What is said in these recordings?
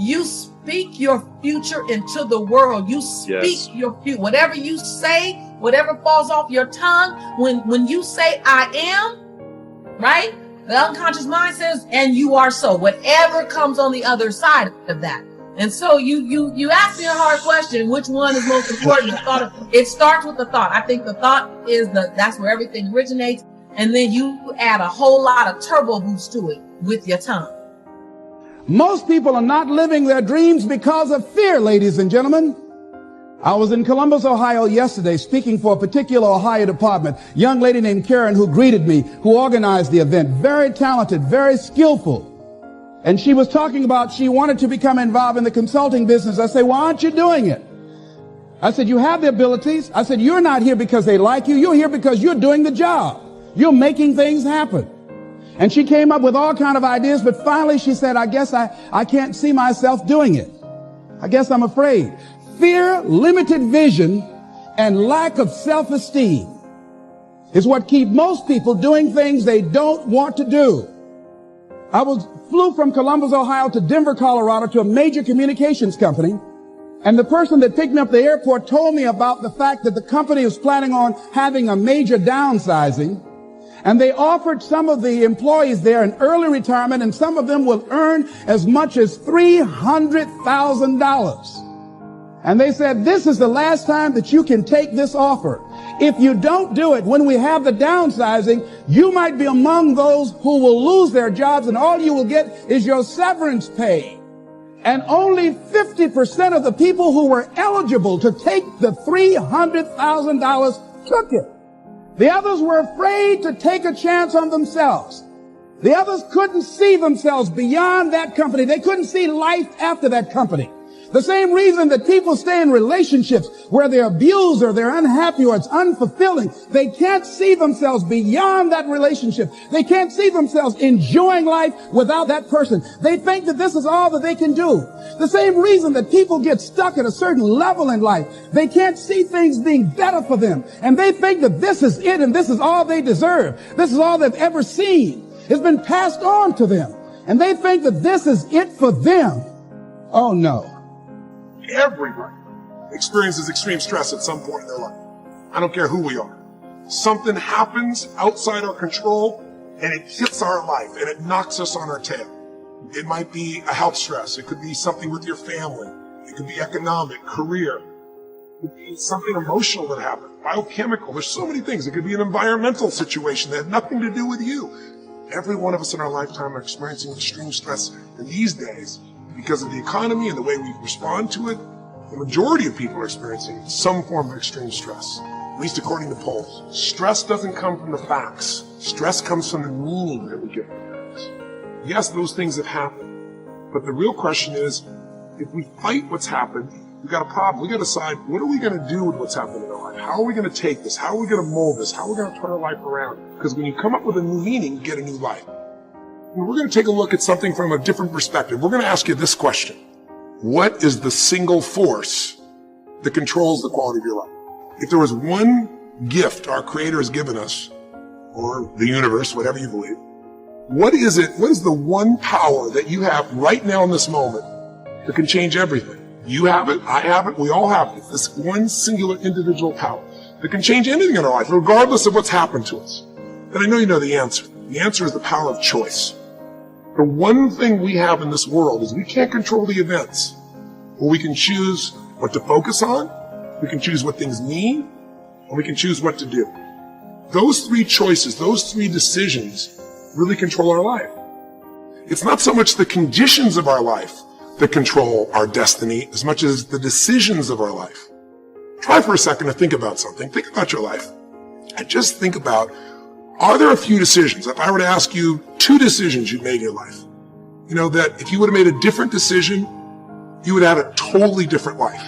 You speak your future into the world. You speak your future. Whatever you say, whatever falls off your tongue, when you say I am, right? The unconscious mind says, and you are so. Whatever comes on the other side of that. And so you ask me a hard question, which one is most important? It starts with the thought. I think the thought is that's where everything originates. And then you add a whole lot of turbo boost to it with your tongue. Most people are not living their dreams because of fear, ladies and gentlemen. I was in Columbus, Ohio yesterday speaking for a particular Ohio department. Young lady named Karen who greeted me, who organized the event. Very talented, very skillful. And she was talking about she wanted to become involved in the consulting business. I said, why aren't you doing it? I said, you have the abilities. I said, you're not here because they like you. You're here because you're doing the job. You're making things happen. And she came up with all kinds of ideas, but finally she said, I guess I can't see myself doing it. I guess I'm afraid. Fear, limited vision, and lack of self-esteem is what keep most people doing things they don't want to do. I flew from Columbus, Ohio to Denver, Colorado to a major communications company. And the person that picked me up at the airport told me about the fact that the company was planning on having a major downsizing. And they offered some of the employees there an early retirement, and some of them will earn as much as $300,000. And they said, this is the last time that you can take this offer. If you don't do it, when we have the downsizing, you might be among those who will lose their jobs, and all you will get is your severance pay. And only 50% of the people who were eligible to take the $300,000 took it. The others were afraid to take a chance on themselves. The others couldn't see themselves beyond that company. They couldn't see life after that company. The same reason that people stay in relationships where they're abused or they're unhappy or it's unfulfilling. They can't see themselves beyond that relationship. They can't see themselves enjoying life without that person. They think that this is all that they can do. The same reason that people get stuck at a certain level in life. They can't see things being better for them. And they think that this is it and this is all they deserve. This is all they've ever seen. It's been passed on to them. And they think that this is it for them. Oh no. Everybody experiences extreme stress at some point in their life. I don't care who we are. Something happens outside our control and it hits our life and it knocks us on our tail. It might be a health stress. It could be something with your family. It could be economic, career. It could be something emotional that happened, biochemical. There's so many things. It could be an environmental situation that had nothing to do with you. Every one of us in our lifetime are experiencing extreme stress. And these days, because of the economy and the way we respond to it, the majority of people are experiencing some form of extreme stress, at least according to polls. Stress doesn't come from the facts. Stress comes from the meaning that we give to things. Yes, those things have happened, but the real question is, if we fight what's happened, we've got a problem. We've got to decide, what are we going to do with what's happened in our life? How are we going to take this? How are we going to mold this? How are we going to turn our life around? Because when you come up with a new meaning, you get a new life. We're going to take a look at something from a different perspective. We're going to ask you this question. What is the single force that controls the quality of your life? If there was one gift our Creator has given us, or the universe, whatever you believe, what is it? What is the one power that you have right now in this moment that can change everything? You have it, I have it, we all have it. It's this one singular individual power that can change anything in our life, regardless of what's happened to us. And I know you know the answer. The answer is the power of choice. The one thing we have in this world is we can't control the events. But we can choose what to focus on, we can choose what things mean, and we can choose what to do. Those three choices, those three decisions really control our life. It's not so much the conditions of our life that control our destiny as much as the decisions of our life. Try for a second to think about something. Think about your life. And just think about, are there a few decisions, if I were to ask you 2 decisions you've made in your life, you know, that if you would have made a different decision, you would have had a totally different life.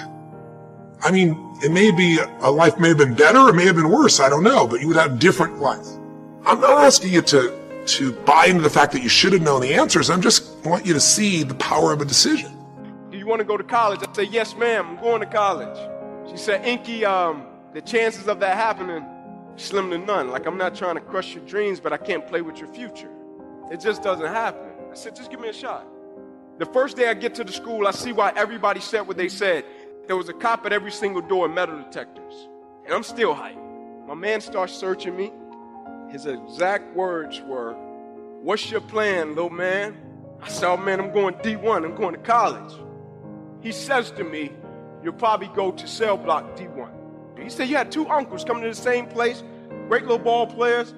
I mean, it may be, a life may have been better, or it may have been worse, I don't know, but you would have a different life. I'm not asking you to buy into the fact that you should have known the answers. I just want you to see the power of a decision. Do you want to go to college? I say, yes, ma'am, I'm going to college. She said, Inky, the chances of that happening, slim to none. Like, I'm not trying to crush your dreams, but I can't play with your future. It just doesn't happen. I said, just give me a shot. The first day I get to the school, I see why everybody said what they said. There was a cop at every single door and metal detectors. And I'm still hyped. My man starts searching me. His exact words were, "What's your plan, little man?" I said, "Oh man, I'm going D1, I'm going to college." He says to me, "You'll probably go to cell block D1. He said, "You had two uncles coming to the same place, great little ball players."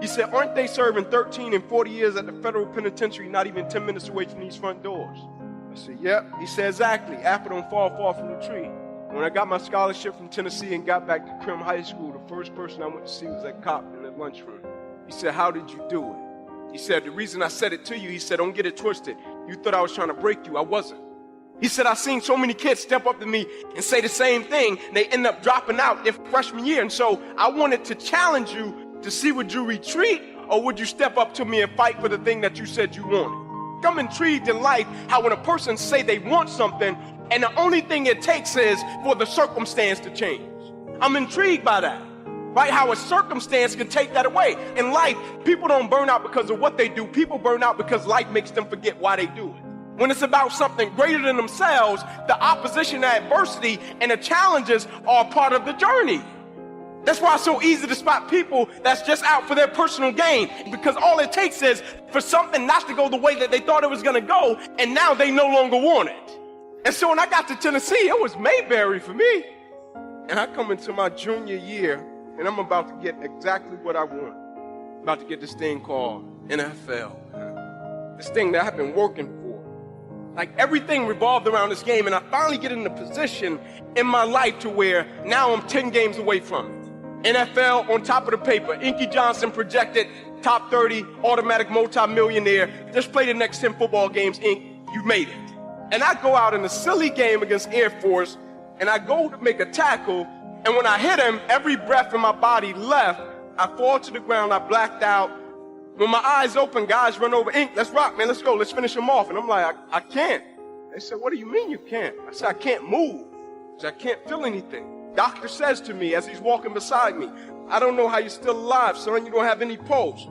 He said, "Aren't they serving 13 and 40 years at the federal penitentiary, not even 10 minutes away from these front doors?" I said, "Yep." He said, "Exactly. Apple don't fall far from the tree." When I got my scholarship from Tennessee and got back to Crim High School, the first person I went to see was that cop in the lunchroom. He said, "How did you do it?" He said, "The reason I said it to you," he said, "don't get it twisted. You thought I was trying to break you. I wasn't." He said, "I've seen so many kids step up to me and say the same thing, and they end up dropping out their freshman year. And so I wanted to challenge you to see, would you retreat or would you step up to me and fight for the thing that you said you wanted?" I'm intrigued in life how when a person say they want something and the only thing it takes is for the circumstance to change. I'm intrigued by that, right? How a circumstance can take that away. In life, people don't burn out because of what they do. People burn out because life makes them forget why they do it. When it's about something greater than themselves, the opposition, the adversity, and the challenges are a part of the journey. That's why it's so easy to spot people that's just out for their personal gain, because all it takes is for something not to go the way that they thought it was going to go, and now they no longer want it. And so when I got to Tennessee, it was Mayberry for me. And I come into my junior year, and I'm about to get exactly what I want. I'm about to get this thing called NFL. This thing that I've been working for. Like everything revolved around this game, and I finally get in a position in my life to where now I'm 10 games away from it. NFL on top of the paper. Inky Johnson projected top 30, automatic multi-millionaire. Just play the next 10 football games, Ink. You made it. And I go out in a silly game against Air Force, and I go to make a tackle, and when I hit him, every breath in my body left. I fall to the ground, I blacked out. When my eyes open, guys run over, "Ink, let's rock, man, let's go, let's finish him off." And I'm like, I can't. They said, "What do you mean you can't?" I said, "I can't move. I said, I can't feel anything." Doctor says to me as he's walking beside me, "I don't know how you're still alive, son, you don't have any pulse."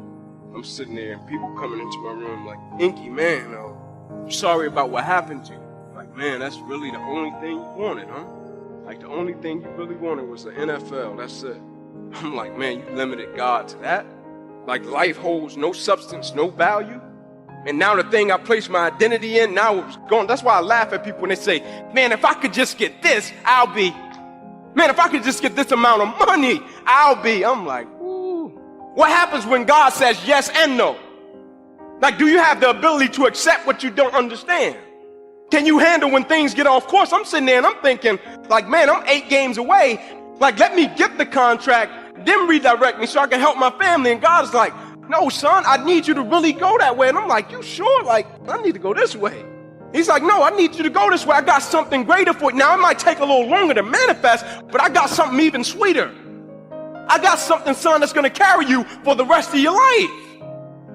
I'm sitting there, and people coming into my room like, "Inky, man, I'm sorry about what happened to you." Like, "Man, that's really the only thing you wanted, huh? Like, the only thing you really wanted was the NFL, that's it." I'm like, "Man, you limited God to that? Like, life holds no substance, no value? And now the thing I placed my identity in, now it's gone." That's why I laugh at people when they say, "Man, if I could just get this, I'll be. Man, if I could just get this amount of money, I'll be." I'm like, ooh. What happens when God says yes and no? Like, do you have the ability to accept what you don't understand? Can you handle when things get off course? I'm sitting there and I'm thinking, like, man, I'm 8 games away. Like, let me get the contract, then redirect me so I can help my family. And God is like, "No, son, I need you to really go that way." And I'm like, "You sure? Like, I need to go this way." He's like, "No, I need you to go this way. I got something greater for you." Now, it might take a little longer to manifest, but I got something even sweeter. I got something, son, that's going to carry you for the rest of your life.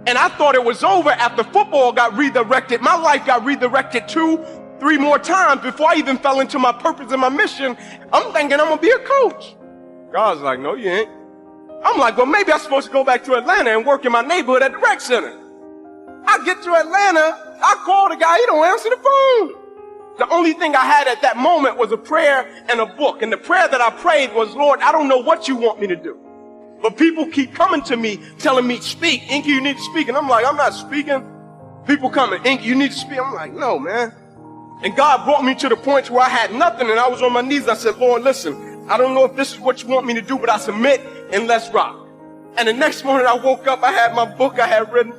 And I thought it was over after football got redirected. My life got redirected 2, 3 more times before I even fell into my purpose and my mission. I'm thinking I'm going to be a coach. God's like, "No, you ain't." I'm like, "Well, maybe I'm supposed to go back to Atlanta and work in my neighborhood at the rec center." I get to Atlanta, I call the guy, he don't answer the phone. The only thing I had at that moment was a prayer and a book. And the prayer that I prayed was, "Lord, I don't know what you want me to do, but people keep coming to me, telling me, speak. Inky, you need to speak." And I'm like, "I'm not speaking." People coming, "Inky, you need to speak." I'm like, "No, man." And God brought me to the point where I had nothing, and I was on my knees. I said, "Lord, listen, I don't know if this is what you want me to do, but I submit, and let's rock." And the next morning I woke up, I had my book I had written,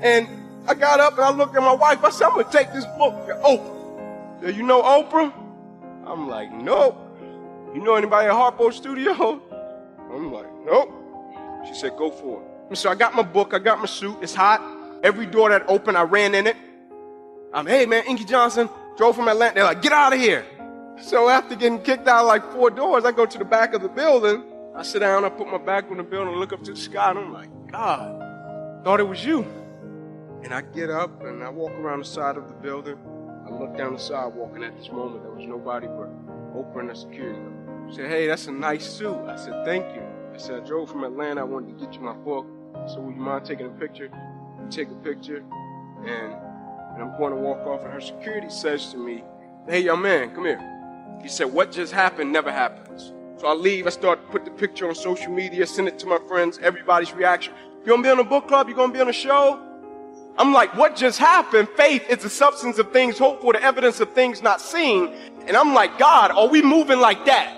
and I got up and I looked at my wife. I said, "I'm going to take this book to Oprah." "Do you know Oprah?" I'm like, "Nope." "You know anybody at Harpo Studio?" I'm like, "Nope." She said, "Go for it." And so I got my book, I got my suit. It's hot. Every door that opened, I ran in it. I'm, "Hey, man, Inky Johnson, drove from Atlanta." They're like, "Get out of here." So after getting kicked out like 4 doors, I go to the back of the building. I sit down, I put my back on the building, look up to the sky, and I'm like, "God, thought it was you." And I get up and I walk around the side of the building. I look down the sidewalk, and at this moment, there was nobody but Oprah and the security guard. She said, "Hey, that's a nice suit." I said, "Thank you." I said, "I drove from Atlanta. I wanted to get you my book. So would you mind taking a picture?" We take a picture, and And I'm going to walk off, and her security says to me, "Hey, young man, come here." He said, "What just happened never happens." So I leave, I start to put the picture on social media, send it to my friends, everybody's reaction. "You gonna be on a book club? You gonna be on a show?" I'm like, what just happened? Faith is the substance of things hoped for, the evidence of things not seen. And I'm like, God, are we moving like that?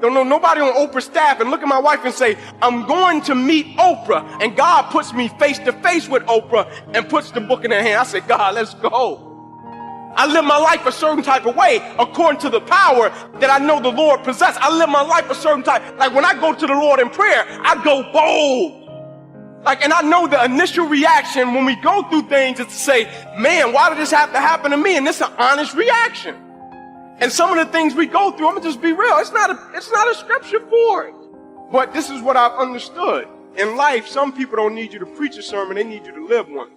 Don't know nobody on Oprah's staff and look at my wife and say, I'm going to meet Oprah. And God puts me face to face with Oprah and puts the book in her hand. I said, God, let's go. I live my life a certain type of way according to the power that I know the Lord possesses. I live my life a certain type. Like when I go to the Lord in prayer, I go bold. And I know the initial reaction when we go through things is to say, man, why did this have to happen to me? And it's an honest reaction. And some of the things we go through, I'm gonna just be real. It's not a scripture for it. But this is what I've understood. In life, some people don't need you to preach a sermon, they need you to live one.